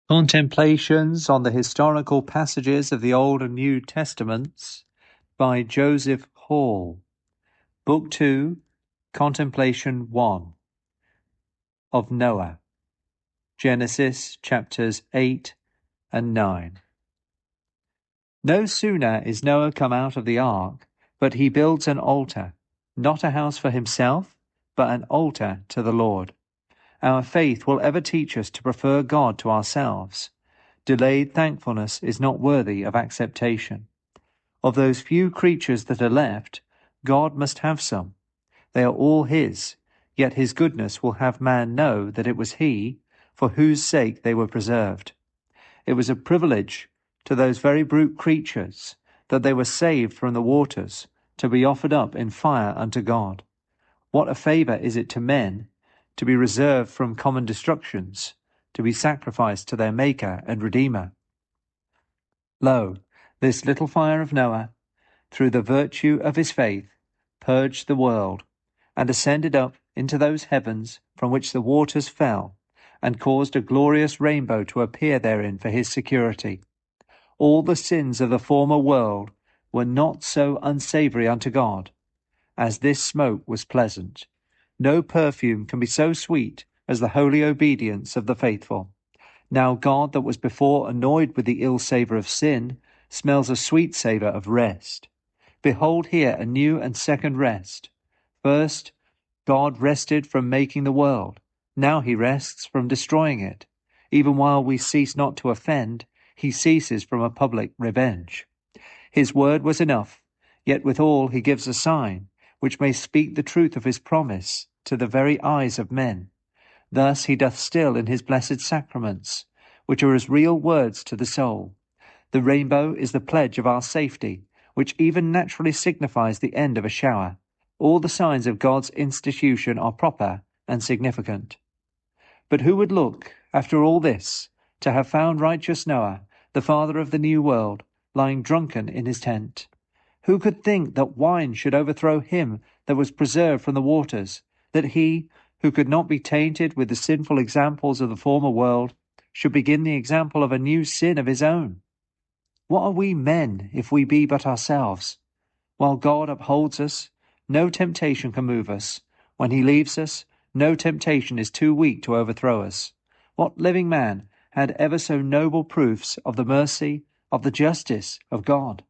Contemplations on the Historical Passages of the Old and New Testaments by Joseph Hall. Book 2, Contemplation 1 of Noah. Genesis chapters 8 and 9. No sooner is Noah come out of the ark, but he builds an altar, not a house for himself, but an altar to the Lord. Our faith will ever teach us to prefer God to ourselves. Delayed thankfulness is not worthy of acceptation. Of those few creatures that are left, God must have some. They are all His, yet His goodness will have man know that it was He for whose sake they were preserved. It was a privilege to those very brute creatures that they were saved from the waters to be offered up in fire unto God. What a favour is it to men to be reserved from common destructions, to be sacrificed to their Maker and Redeemer. Lo, this little fire of Noah, through the virtue of his faith, purged the world, and ascended up into those heavens from which the waters fell, and caused a glorious rainbow to appear therein for his security. All the sins of the former world were not so unsavoury unto God, as this smoke was pleasant. No perfume can be so sweet as the holy obedience of the faithful. Now God, that was before annoyed with the ill savour of sin, smells a sweet savour of rest. Behold here a new and second rest. First, God rested from making the world. Now he rests from destroying it. Even while we cease not to offend, he ceases from a public revenge. His word was enough, yet withal he gives a sign, which may speak the truth of his promise to the very eyes of men. Thus he doth still in his blessed sacraments, which are as real words to the soul. The rainbow is the pledge of our safety, which even naturally signifies the end of a shower. All the signs of God's institution are proper and significant. But who would look, after all this, to have found righteous Noah, the father of the new world, lying drunken in his tent? Who could think that wine should overthrow him that was preserved from the waters, that he, who could not be tainted with the sinful examples of the former world, should begin the example of a new sin of his own? What are we men if we be but ourselves? While God upholds us, no temptation can move us. When he leaves us, no temptation is too weak to overthrow us. What living man had ever so noble proofs of the mercy, of the justice of God?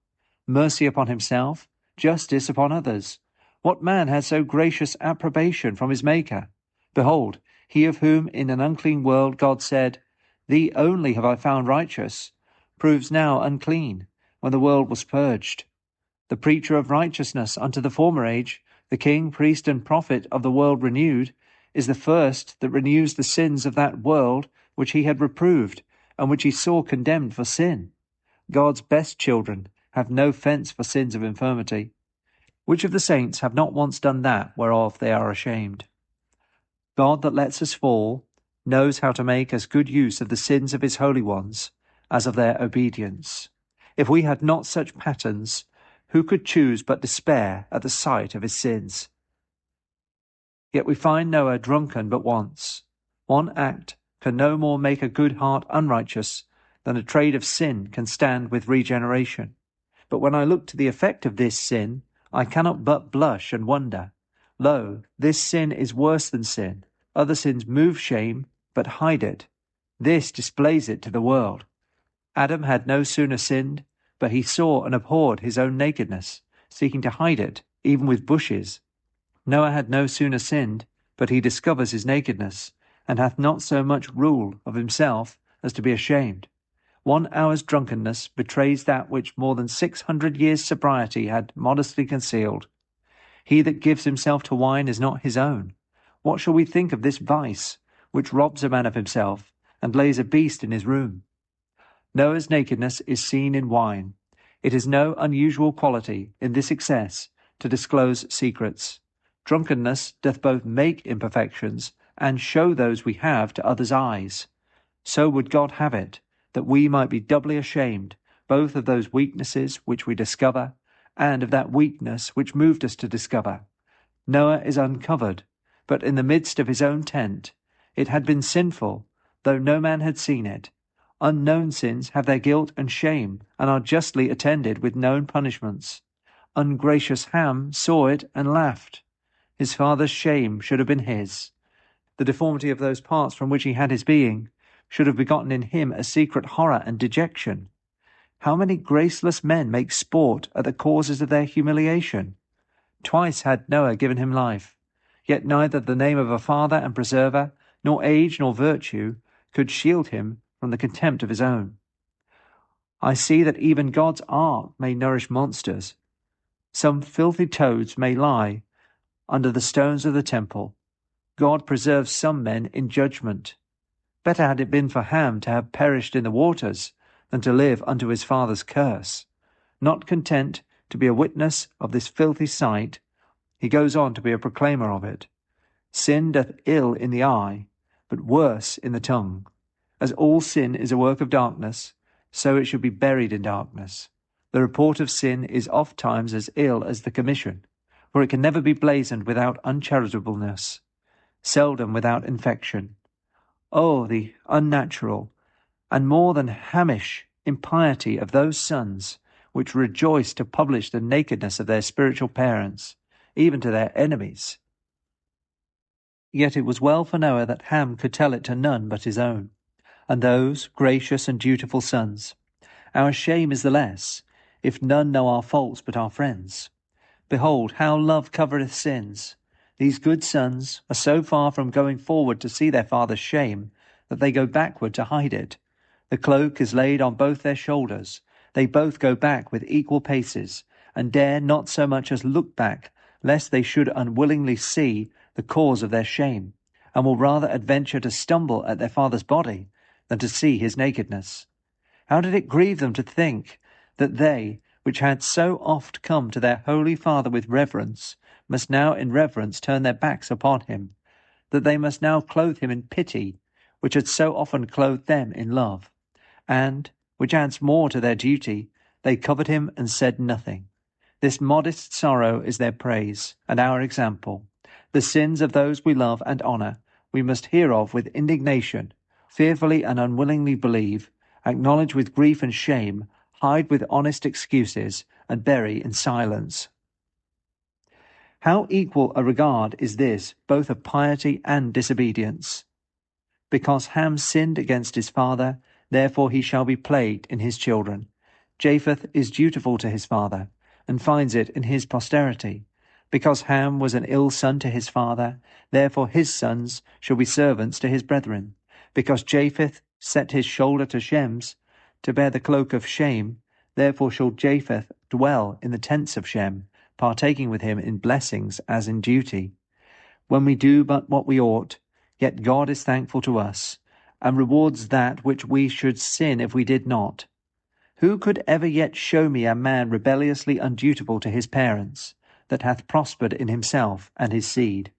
Mercy upon himself, justice upon others. What man had so gracious approbation from his Maker? Behold, he of whom in an unclean world God said, Thee only have I found righteous, proves now unclean, when the world was purged. The preacher of righteousness unto the former age, the king, priest, and prophet of the world renewed, is the first that renews the sins of that world which he had reproved, and which he saw condemned for sin. God's best children have no fence for sins of infirmity. Which of the saints have not once done that whereof they are ashamed? God that lets us fall knows how to make as good use of the sins of his holy ones as of their obedience. If we had not such patterns, who could choose but despair at the sight of his sins? Yet we find Noah drunken but once. One act can no more make a good heart unrighteous than a trade of sin can stand with regeneration. But when I look to the effect of this sin, I cannot but blush and wonder. Lo, this sin is worse than sin. Other sins move shame, but hide it. This displays it to the world. Adam had no sooner sinned, but he saw and abhorred his own nakedness, seeking to hide it, even with bushes. Noah had no sooner sinned, but he discovers his nakedness, and hath not so much rule of himself as to be ashamed. 1 hour's drunkenness betrays that which more than 600 years' sobriety had modestly concealed. He that gives himself to wine is not his own. What shall we think of this vice, which robs a man of himself, and lays a beast in his room? Noah's nakedness is seen in wine. It is no unusual quality in this excess to disclose secrets. Drunkenness doth both make imperfections and show those we have to others' eyes. So would God have it, that we might be doubly ashamed, both of those weaknesses which we discover, and of that weakness which moved us to discover. Noah is uncovered, but in the midst of his own tent. It had been sinful, though no man had seen it. Unknown sins have their guilt and shame, and are justly attended with known punishments. Ungracious Ham saw it and laughed. His father's shame should have been his. The deformity of those parts from which he had his being should have begotten in him a secret horror and dejection. How many graceless men make sport at the causes of their humiliation? Twice had Noah given him life, yet neither the name of a father and preserver, nor age nor virtue, could shield him from the contempt of his own. I see that even God's ark may nourish monsters. Some filthy toads may lie under the stones of the temple. God preserves some men in judgment. Better had it been for Ham to have perished in the waters than to live unto his father's curse. Not content to be a witness of this filthy sight, he goes on to be a proclaimer of it. Sin doth ill in the eye, but worse in the tongue. As all sin is a work of darkness, so it should be buried in darkness. The report of sin is oft times as ill as the commission, for it can never be blazoned without uncharitableness, seldom without infection. Oh, the unnatural, and more than Hamish impiety of those sons, which rejoice to publish the nakedness of their spiritual parents, even to their enemies. Yet it was well for Noah that Ham could tell it to none but his own, and those gracious and dutiful sons. Our shame is the less, if none know our faults but our friends. Behold, how love covereth sins. These good sons are so far from going forward to see their father's shame, that they go backward to hide it. The cloak is laid on both their shoulders. They both go back with equal paces, and dare not so much as look back, lest they should unwillingly see the cause of their shame, and will rather adventure to stumble at their father's body than to see his nakedness. How did it grieve them to think that they, which had so oft come to their holy father with reverence, must now in reverence turn their backs upon him, that they must now clothe him in pity, which had so often clothed them in love, and, which adds more to their duty, they covered him and said nothing. This modest sorrow is their praise, and our example. The sins of those we love and honour we must hear of with indignation, fearfully and unwillingly believe, acknowledge with grief and shame, hide with honest excuses, and bury in silence. How equal a regard is this, both of piety and disobedience! Because Ham sinned against his father, therefore he shall be plagued in his children. Japheth is dutiful to his father, and finds it in his posterity. Because Ham was an ill son to his father, therefore his sons shall be servants to his brethren. Because Japheth set his shoulder to Shem's, to bear the cloak of shame, therefore shall Japheth dwell in the tents of Shem, partaking with him in blessings as in duty. When we do but what we ought, yet God is thankful to us, and rewards that which we should sin if we did not. Who could ever yet show me a man rebelliously undutiful to his parents, that hath prospered in himself and his seed?